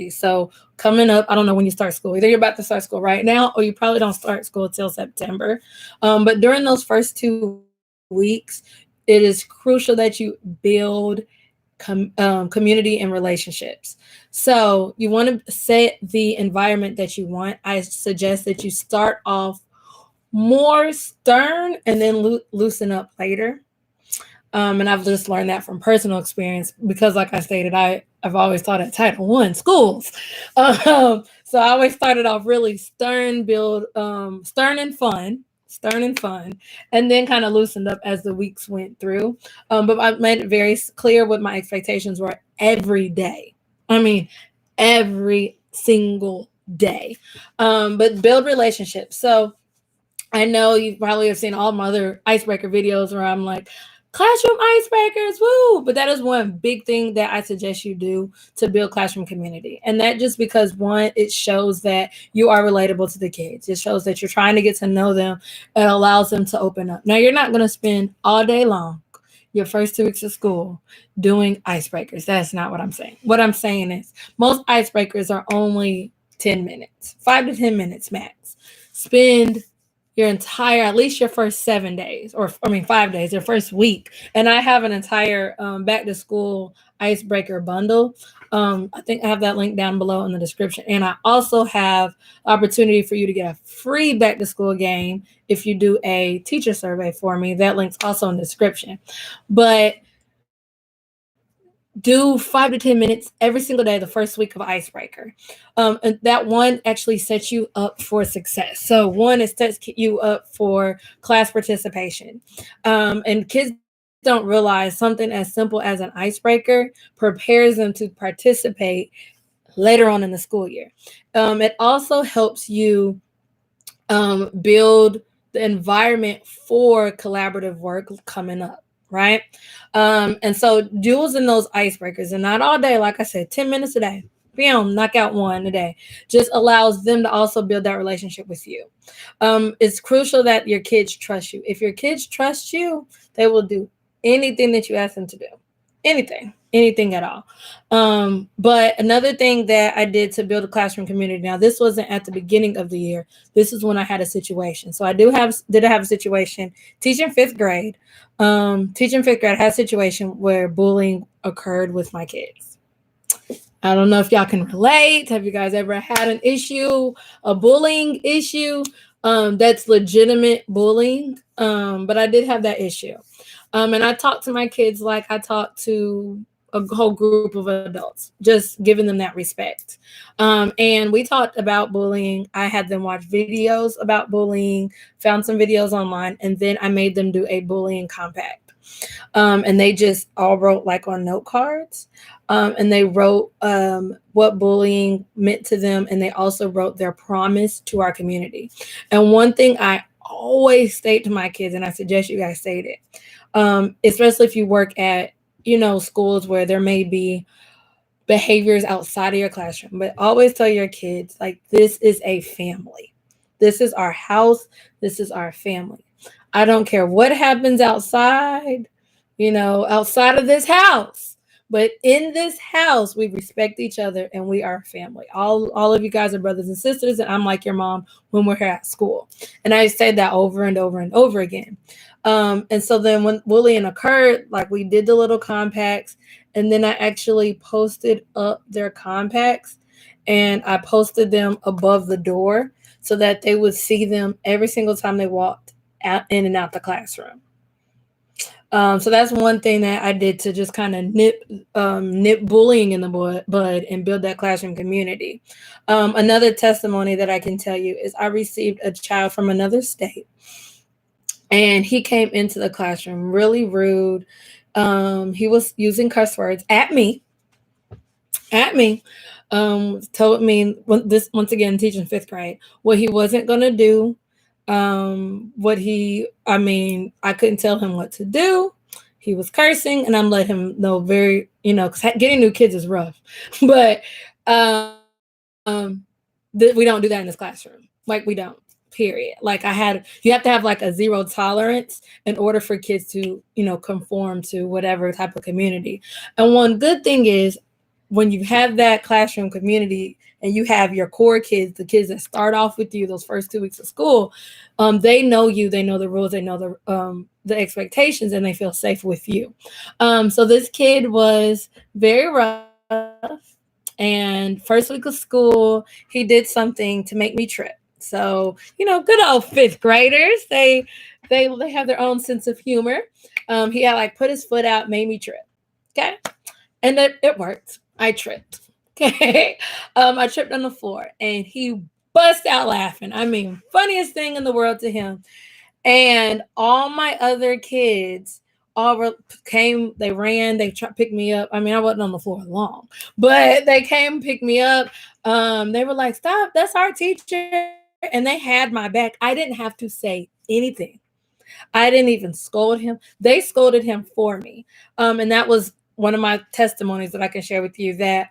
[SPEAKER 1] So, coming up, I don't know when you start school. Either you're about to start school right now, or you probably don't start school till September. But during those first 2 weeks, it is crucial that you build community and relationships. So you want to set the environment that you want. I suggest that you start off more stern and then loosen up later. And I've just learned that from personal experience because, like I stated, I've always taught at Title I schools. So I always started off really stern and fun, and then kind of loosened up as the weeks went through. But I made it very clear what my expectations were every day. I mean, every single day. But build relationships. So I know you probably have seen all my other icebreaker videos where I'm like, classroom icebreakers, woo! But that is one big thing that I suggest you do to build classroom community. And that just because, one, it shows that you are relatable to the kids. It shows that you're trying to get to know them. It allows them to open up. Now, you're not going to spend all day long, your first 2 weeks of school, doing icebreakers. That's not what I'm saying. What I'm saying is most icebreakers are only 10 minutes, 5 to 10 minutes max. Spend your entire, at least your first 7 days, or I mean 5 days, your first week. And I have an entire back to school icebreaker bundle. I think I have that link down below in the description. And I also have opportunity for you to get a free back to school game if you do a teacher survey for me. That link's also in the description. But do 5 to 10 minutes every single day the first week of icebreaker. And that one actually sets you up for success. So one, it sets you up for class participation. And kids don't realize something as simple as an icebreaker prepares them to participate later on in the school year. It also helps you build the environment for collaborative work coming up, right? And so using those icebreakers, and not all day, like I said, 10 minutes a day, bam, knock out one a day, just allows them to also build that relationship with you. It's crucial that your kids trust you. If your kids trust you, they will do anything that you ask them to do. Anything at all. But another thing that I did to build a classroom community. Now, this wasn't at the beginning of the year. This is when I had a situation. So I did have a situation teaching fifth grade. Teaching fifth grade, I had a situation where bullying occurred with my kids. I don't know if y'all can relate. Have you guys ever had an issue, a bullying issue that's legitimate bullying? But I did have that issue. And I talked to my kids like I talked to a whole group of adults, just giving them that respect. And we talked about bullying. I had them watch videos about bullying, found some videos online, and then I made them do a bullying compact. And they just all wrote like on note cards. And they wrote what bullying meant to them. And they also wrote their promise to our community. And one thing I always state to my kids, and I suggest you guys state it, especially if you work at, schools where there may be behaviors outside of your classroom, but always tell your kids, like, this is a family. This is our house. This is our family. I don't care what happens outside, outside of this house. But in this house, we respect each other and we are family. All of you guys are brothers and sisters, and I'm like your mom when we're here at school. And I said that over and over and over again. And so then when bullying occurred, like, we did the little compacts, and then I actually posted up their compacts, and I posted them above the door so that they would see them every single time they walked out, in and out the classroom. So that's one thing that I did to just kind of nip bullying in the bud and build that classroom community. Another testimony that I can tell you is I received a child from another state, and he came into the classroom really rude. He was using curse words at me. Told me this, once again, teaching fifth grade, what he wasn't gonna do. I couldn't tell him what to do. He was cursing, and I'm letting him know because getting new kids is rough. But we don't do that in this classroom. Like, we don't. Period. Like, you have to have like a zero tolerance in order for kids to, conform to whatever type of community. And one good thing is, when you have that classroom community and you have your core kids, the kids that start off with you those first 2 weeks of school, they know you, they know the rules, they know the expectations, and they feel safe with you. So this kid was very rough. And first week of school, he did something to make me trip. So, good old fifth graders, they have their own sense of humor. He had like put his foot out, made me trip. Okay. And it worked. I tripped. Okay. I tripped on the floor and he bust out laughing. I mean, funniest thing in the world to him. And all my other kids came, they ran, they picked me up. I mean, I wasn't on the floor long, but they came, pick me up. They were like, "Stop, that's our teacher." And they had my back. I didn't have to say anything. I didn't even scold him. They scolded him for me. And that was one of my testimonies that I can share with you, that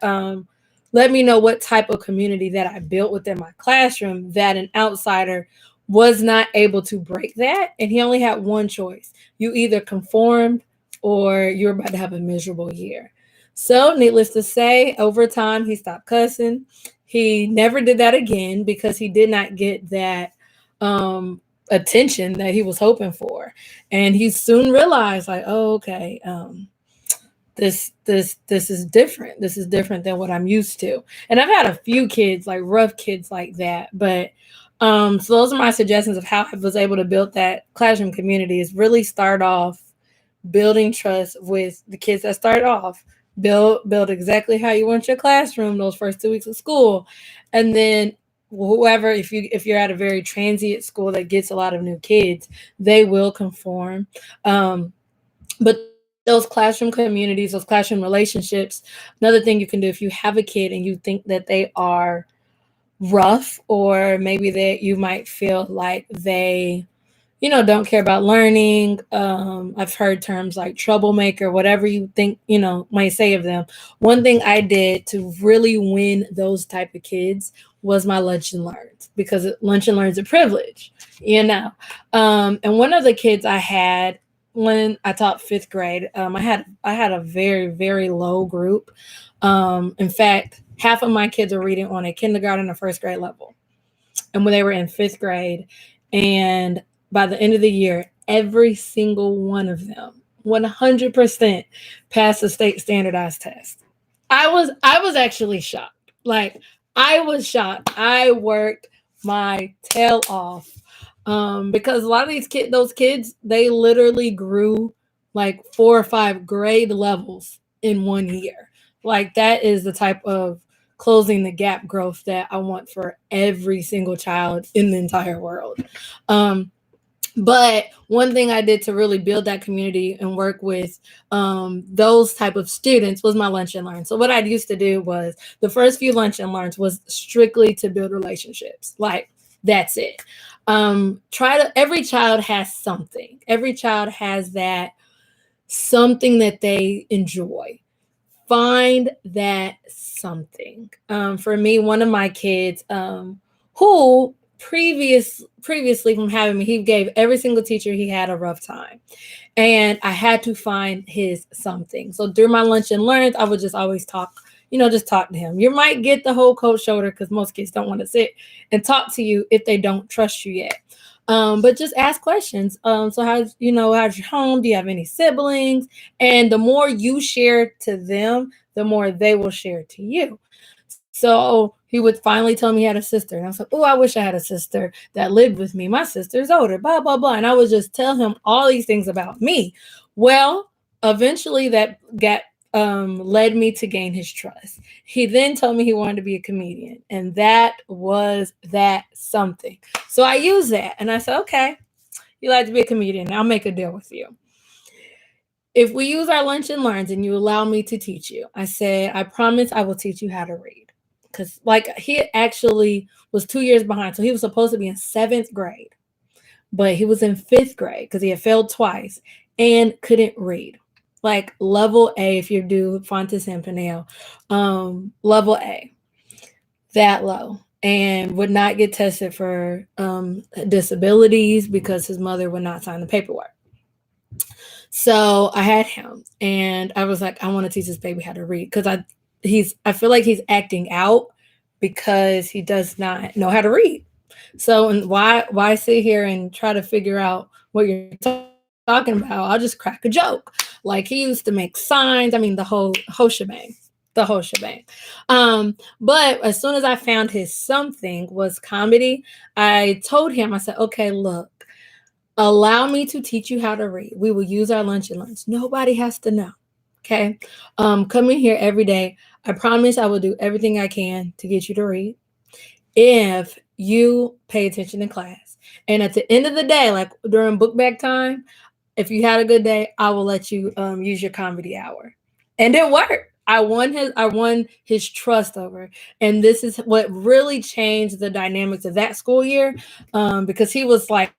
[SPEAKER 1] let me know what type of community that I built within my classroom, that an outsider was not able to break that. And he only had one choice. You either conformed or you're about to have a miserable year. So, needless to say, over time, he stopped cussing. He never did that again because he did not get that attention that he was hoping for. And he soon realized, like, oh, okay, this is different. This is different than what I'm used to. And I've had a few kids, like rough kids like that. But so those are my suggestions of how I was able to build that classroom community, is really start off building trust with the kids that start off. Build exactly how you want your classroom those first 2 weeks of school. And then whoever, if you're at a very transient school that gets a lot of new kids, they will conform. But those classroom communities, those classroom relationships, another thing you can do, if you have a kid and you think that they are rough, or maybe that you might feel like they don't care about learning. I've heard terms like troublemaker, whatever you think, might say of them. One thing I did to really win those type of kids was my lunch and learns, because lunch and learns a privilege, And one of the kids I had when I taught fifth grade, I had a very, very low group. In fact, half of my kids are reading on a kindergarten or first grade level. And when they were in fifth grade, and by the end of the year, every single one of them 100% passed the state standardized test. I was actually shocked. Like, I was shocked. I worked my tail off, because a lot of those kids, they literally grew like 4 or 5 grade levels in 1 year. Like, that is the type of closing the gap growth that I want for every single child in the entire world. But one thing I did to really build that community and work with those type of students was my lunch and learn. So what I used to do was, the first few lunch and learns was strictly to build relationships. Like, that's it. Every child has something. Every child has that something that they enjoy. Find that something. For me, one of my kids, who previously from having me, he gave every single teacher he had a rough time, and I had to find his something. So during my lunch and learns, I would just always talk, just talk to him. You might get the whole cold shoulder, because most kids don't want to sit and talk to you if they don't trust you yet. But just ask questions. So how's your home? Do you have any siblings? And the more you share to them, the more they will share to you. So he would finally tell me he had a sister. And I was like, oh, I wish I had a sister that lived with me. My sister's older, blah, blah, blah. And I would just tell him all these things about me. Well, eventually that led me to gain his trust. He then told me he wanted to be a comedian, and that was that something. So I used that, and I said, okay, you like to be a comedian, I'll make a deal with you. If we use our lunch and learns and you allow me to teach you, I said, I promise I will teach you how to read. Because he actually was 2 years behind. So he was supposed to be in 7th grade, but he was in 5th grade because he had failed twice and couldn't read. Like level A, if you do Fontes and Pineal, level A. that low and would not get tested for disabilities because his mother would not sign the paperwork. So I had him, and I was like, I want to teach this baby how to read because I feel like he's acting out because he does not know how to read. So, and why sit here and try to figure out what you're talking about? I'll just crack a joke. Like he used to make signs. I mean, the whole shebang, the whole shebang. But as soon as I found his something was comedy, I told him, I said, okay, look, allow me to teach you how to read. We will use our lunch and lunch. Nobody has to know. Okay. Come in here every day. I promise I will do everything I can to get you to read if you pay attention in class. And at the end of the day, like during book bag time, if you had a good day, I will let you use your comedy hour. And it worked. I won his trust over. And this is what really changed the dynamics of that school year. Because he was like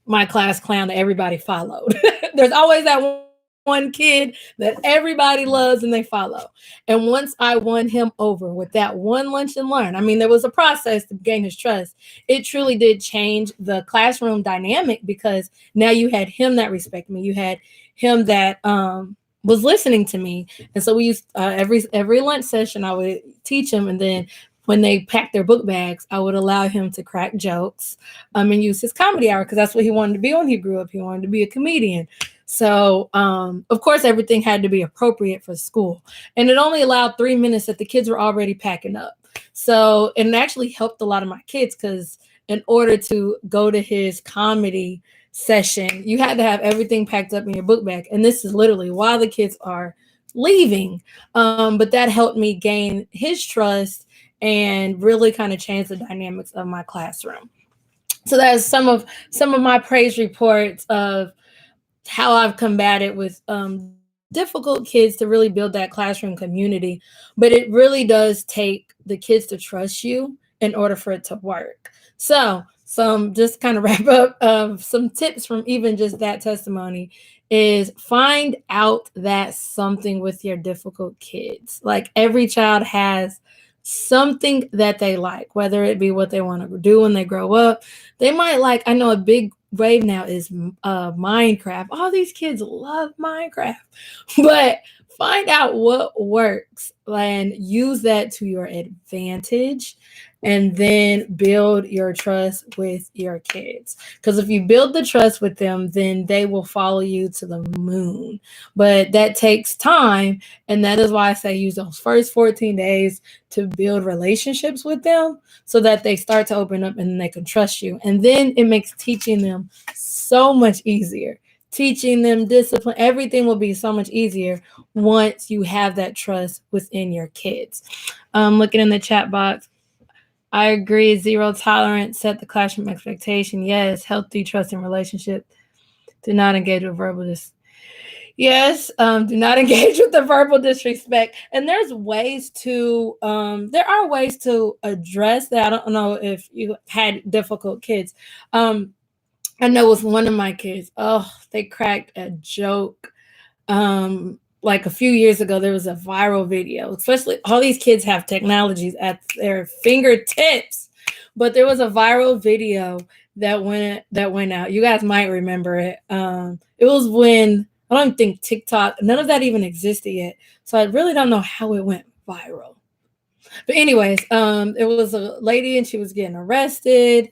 [SPEAKER 1] my class clown that everybody followed. There's always that one kid that everybody loves and they follow. And once I won him over with that one lunch and learn, I mean, there was a process to gain his trust. It truly did change the classroom dynamic because now you had him that respected me. You had him that was listening to me. And so we used every lunch session, I would teach him. And then when they packed their book bags, I would allow him to crack jokes and use his comedy hour because that's what he wanted to be when he grew up. He wanted to be a comedian. So, of course, everything had to be appropriate for school. And it only allowed 3 minutes that the kids were already packing up. So, and it actually helped a lot of my kids because in order to go to his comedy session, you had to have everything packed up in your book bag. And this is literally while the kids are leaving. But that helped me gain his trust and really kind of change the dynamics of my classroom. So that's some of my praise reports of how I've combated with difficult kids to really build that classroom community. But it really does take the kids to trust you in order for it to work. So, some just kind of wrap up some tips from even just that testimony is find out that something with your difficult kids. Like every child has something that they like, whether it be what they want to do when they grow up. They might like, I know a big wave now is Minecraft. All these kids love Minecraft, but find out what works and use that to your advantage and then build your trust with your kids. Because if you build the trust with them, then they will follow you to the moon. But that takes time. And that is why I say use those first 14 days to build relationships with them so that they start to open up and they can trust you. And then it makes teaching them so much easier. Teaching them discipline, everything will be so much easier once you have that trust within your kids. Looking in the chat box, I agree. Zero tolerance, set the classroom expectation. Yes, healthy trust in relationship. Do not engage with Yes, do not engage with the verbal disrespect. And there are ways to address that. I don't know if you had difficult kids. I know with one of my kids, oh, they cracked a joke. Like a few years ago, there was a viral video, especially all these kids have technologies at their fingertips, but there was a viral video that went out. You guys might remember it. It was when I don't think TikTok, none of that even existed yet. So I really don't know how it went viral. But anyways, it was a lady and she was getting arrested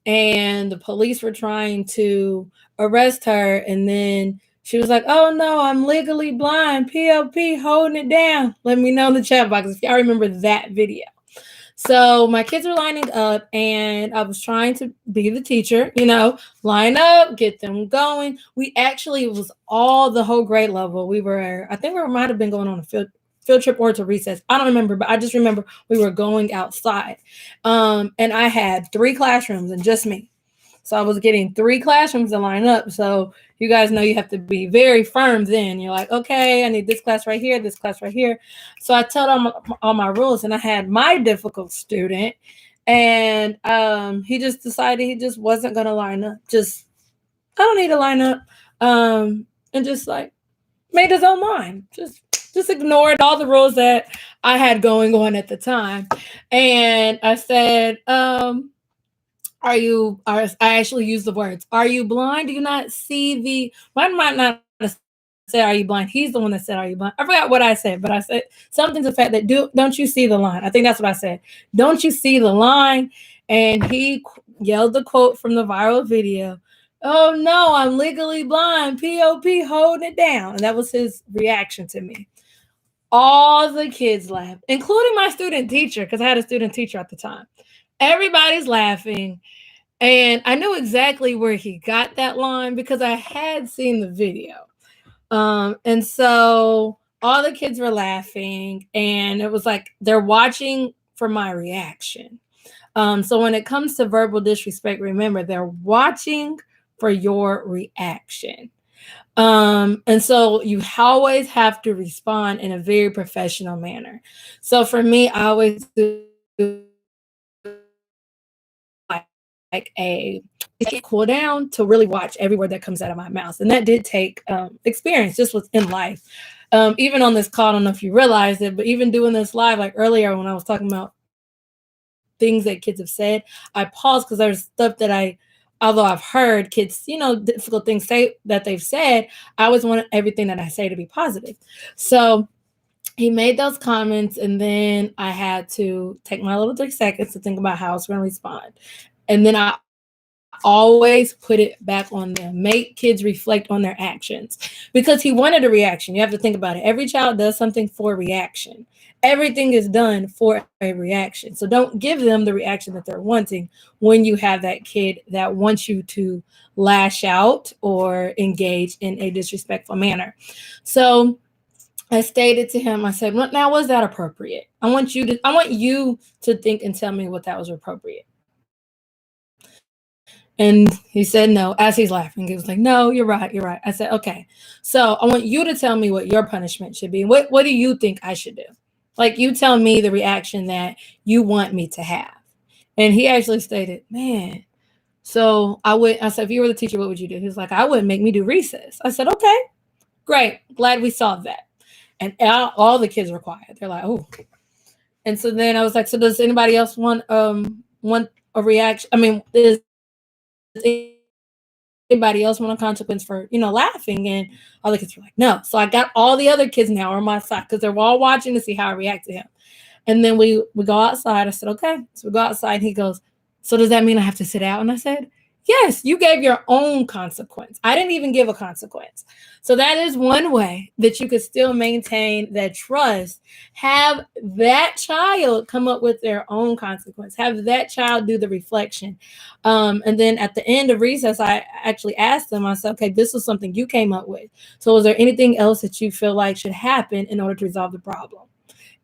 [SPEAKER 1] and the police were trying to arrest her. And then she was like, oh no, I'm legally blind. PLP holding it down. Let me know in the chat box if y'all remember that video. So my kids were lining up and I was trying to be the teacher, line up, get them going. It was all the whole grade level. I think we might have been going on a field trip or to recess. I don't remember, but I just remember we were going outside. And I had 3 classrooms and just me. So I was getting 3 classrooms to line up. So you guys know you have to be very firm then. You're like, okay, I need this class right here, this class right here. So I told them all my rules and I had my difficult student and he just decided he just wasn't going to line up. I don't need to line up. And just like made his own mind. Just ignored all the rules that I had going on at the time. And I said, I actually used the words, are you blind? Do you not see mine might not have said, are you blind? He's the one that said, are you blind? I forgot what I said, but I said something to the fact that don't you see the line? I think that's what I said. Don't you see the line? And he yelled the quote from the viral video. Oh no, I'm legally blind. POP holding it down. And that was his reaction to me. All the kids laughed, including my student teacher, because I had a student teacher at the time. Everybody's laughing. And I knew exactly where he got that line because I had seen the video. And so all the kids were laughing, and it was like they're watching for my reaction. So when it comes to verbal disrespect, remember they're watching for your reaction. And so you always have to respond in a very professional manner. So for me, I always do like a cool down to really watch every word that comes out of my mouth. And that did take experience just within life. Even on this call, I don't know if you realized it, but even doing this live, like earlier when I was talking about things that kids have said, I paused because there's stuff that although I've heard kids, difficult things that they've said, I always want everything that I say to be positive. So he made those comments, and then I had to take my little 3 seconds to think about how I was going to respond. And then I always put it back on them, make kids reflect on their actions, because he wanted a reaction. You have to think about it. Every child does something for a reaction. Everything is done for a reaction. So don't give them the reaction that they're wanting when you have that kid that wants you to lash out or engage in a disrespectful manner. So I stated to him, I said, well, now was that appropriate? I want you to think and tell me what that was appropriate. And he said no, as he's laughing. He was like, no, you're right. You're right. I said, okay. So I want you to tell me what your punishment should be. What do you think I should do? Like, you tell me the reaction that you want me to have. And he actually stated, man, I said, if you were the teacher, what would you do? He was like, I wouldn't make me do recess. I said, okay, great. Glad we solved that. And all the kids were quiet. They're like, oh. And so then I was like, so does anybody else want a reaction? I mean, does anybody else want a consequence for, laughing? And all the kids were like, no. So I got all the other kids now on my side because they're all watching to see how I react to him. And then we go outside. I said, okay. So we go outside. He goes, so does that mean I have to sit out? And I said, yes, you gave your own consequence. I didn't even give a consequence. So that is one way that you could still maintain that trust. Have that child come up with their own consequence. Have that child do the reflection. And then at the end of recess, I actually asked them, I said, okay, this was something you came up with. So is there anything else that you feel like should happen in order to resolve the problem?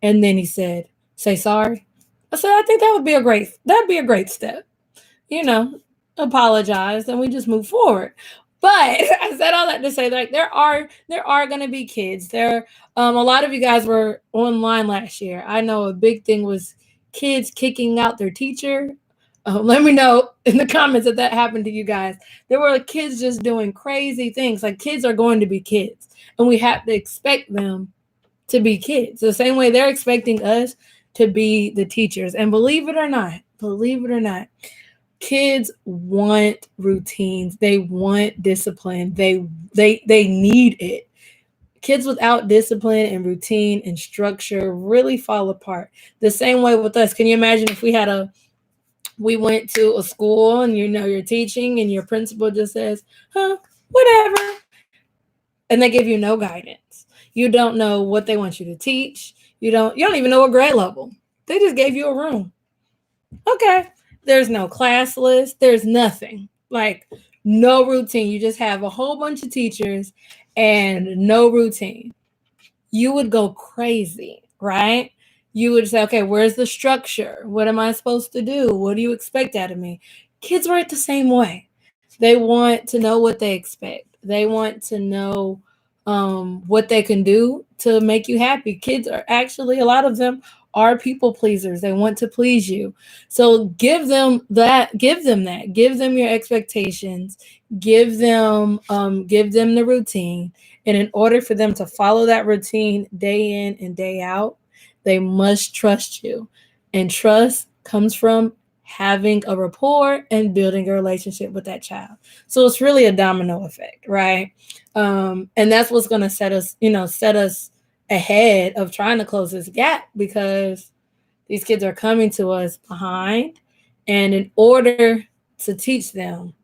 [SPEAKER 1] And then he said, say sorry. I said, I think that'd be a great step. Apologize, and we just move forward. But I said all that to say, like, there are going to be kids. A lot of you guys were online last year. I know a big thing was kids kicking out their teacher. Let me know in the comments if that happened to you guys. There were kids just doing crazy things. Like, kids are going to be kids, and we have to expect them to be kids the same way they're expecting us to be the teachers. And believe it or not, kids want routines. They want discipline. They need it. Kids without discipline and routine and structure really fall apart. The same way with us. Can you imagine if we went to a school and you're teaching and your principal just says, whatever. And they give you no guidance. You don't know what they want you to teach. You don't even know what grade level. They just gave you a room. Okay. There's no class list. There's nothing. Like, no routine. You just have a whole bunch of teachers and no routine. You would go crazy, right? You would say, okay, where's the structure? What am I supposed to do? What do you expect out of me? Kids are the same way. They want to know what they expect. They want to know what they can do to make you happy. Kids are actually, a lot of them are people pleasers. They want to please you. So give them that. Give them your expectations. Give them the routine. And in order for them to follow that routine day in and day out, They must trust you. And trust comes from having a rapport and building a relationship with that child. So it's really a domino effect, right? And that's what's going to set us ahead of trying to close this gap, because these kids are coming to us behind. And in order to teach them,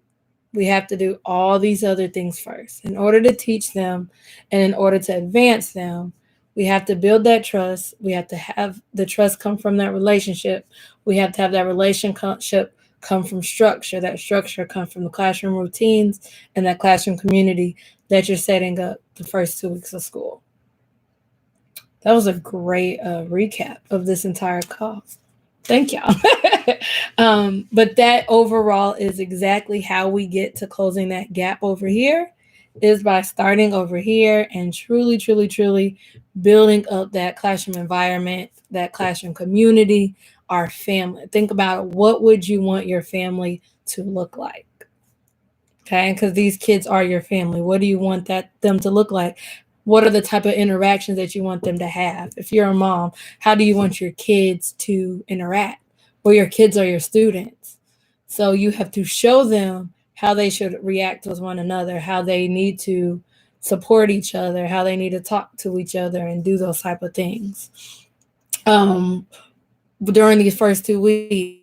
[SPEAKER 1] we have to do all these other things first. In order to teach them and in order to advance them, we have to build that trust. We have to have the trust come from that relationship. We have to have that relationship come from structure. That structure come from the classroom routines and that classroom community that you're setting up the first 2 weeks of school. That was a great recap of this entire call. Thank y'all. But that overall is exactly how we get to closing that gap over here, is by starting over here and truly, truly, truly building up that classroom environment, that classroom community, our family. Think about, what would you want your family to look like? Okay, because these kids are your family. What do you want them to look like? What are the type of interactions that you want them to have? If you're a mom, how do you want your kids to interact? Well, your kids are your students. So you have to show them how they should react with one another, how they need to support each other, how they need to talk to each other and do those type of things. During these first 2 weeks,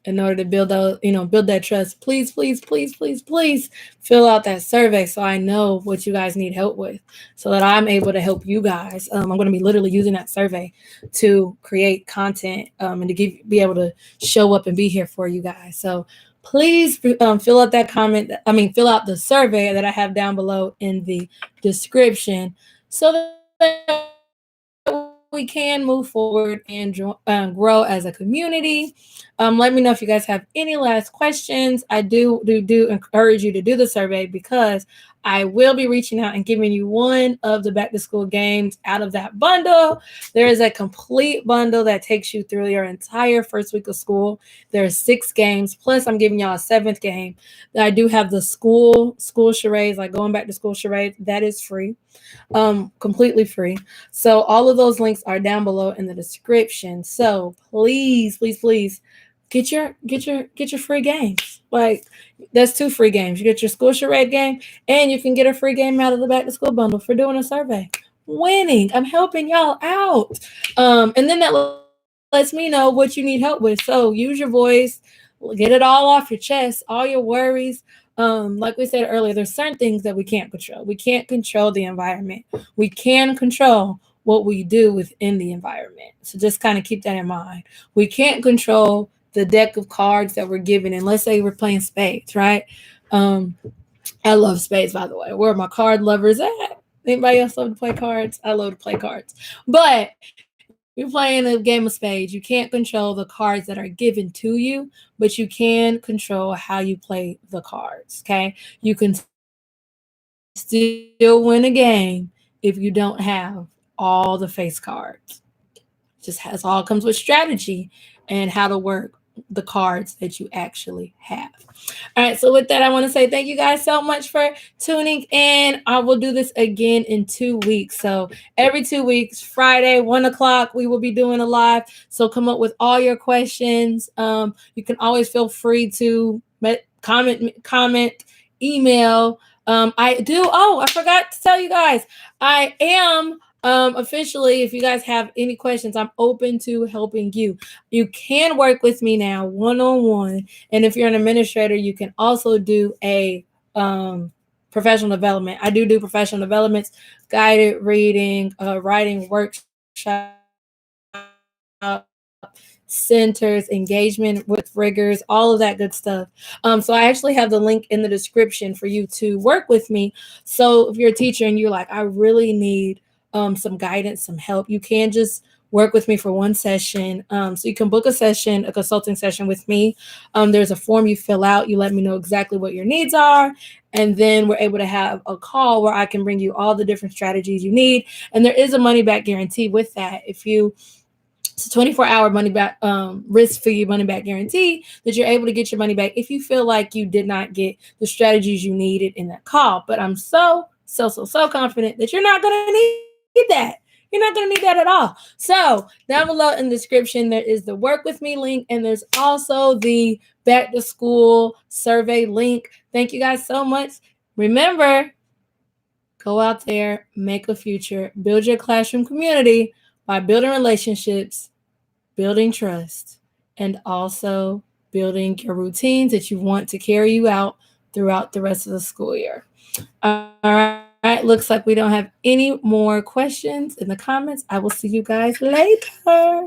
[SPEAKER 1] in order to build that trust, please, please, please, please, please fill out that survey so I know what you guys need help with, so that I'm able to help you guys. I'm going to be literally using that survey to create content and to be able to show up and be here for you guys. So please fill out fill out the survey that I have down below in the description, so that we can move forward and grow as a community. Let me know if you guys have any last questions. I do encourage you to do the survey, because I will be reaching out and giving you one of the back to school games out of that bundle. There is a complete bundle that takes you through your entire first week of school. There are 6 games, plus I'm giving y'all a 7th game. I do have the school charades, like going back to school charades. That is free. Completely free. So all of those links are down below in the description. So please, please, please get your free games. Like, that's 2 free games. You get your school charade game, and you can get a free game out of the back to school bundle for doing a survey. Winning. I'm helping y'all out. And then that lets me know what you need help with. So use your voice, get it all off your chest, all your worries. Like we said earlier, there's certain things that we can't control. We can't control the environment. We can control what we do within the environment. So just kind of keep that in mind. We can't control the deck of cards that we're given. And let's say we're playing spades, right? I love spades, by the way. Where are my card lovers at? Anybody else love to play cards? I love to play cards. But you're playing a game of spades. You can't control the cards that are given to you, but you can control how you play the cards, okay? You can still win a game if you don't have all the face cards. It all comes with strategy and how to work the cards that you actually have. All right, so with that, I want to say thank you guys so much for tuning in. I will do this again in 2 weeks. So every 2 weeks, Friday, 1:00, we will be doing a live. So come up with all your questions. You can always feel free to comment, email. I forgot to tell you guys, I am officially, if you guys have any questions, I'm open to helping you. You can work with me now one-on-one. And if you're an administrator, you can also do a professional development. I do professional developments, guided reading, writing workshops, centers, engagement with riggers, all of that good stuff. So I actually have the link in the description for you to work with me. So if you're a teacher and you're like, I really need some guidance, some help, you can just work with me for one session. So you can book a session, a consulting session with me. There's a form you fill out. You let me know exactly what your needs are. And then we're able to have a call where I can bring you all the different strategies you need. And there is a money back guarantee with that. It's a 24-hour money back, risk-free money back guarantee, that you're able to get your money back if you feel like you did not get the strategies you needed in that call. But I'm so confident that you're not going to need that. You're not going to need that at all. So down below in the description, there is the work with me link, and there's also the back to school survey link. Thank you guys so much. Remember, go out there, make a future, build your classroom community by building relationships, building trust, and also building your routines that you want to carry you out throughout the rest of the school year. All right, looks like we don't have any more questions in the comments. I will see you guys later.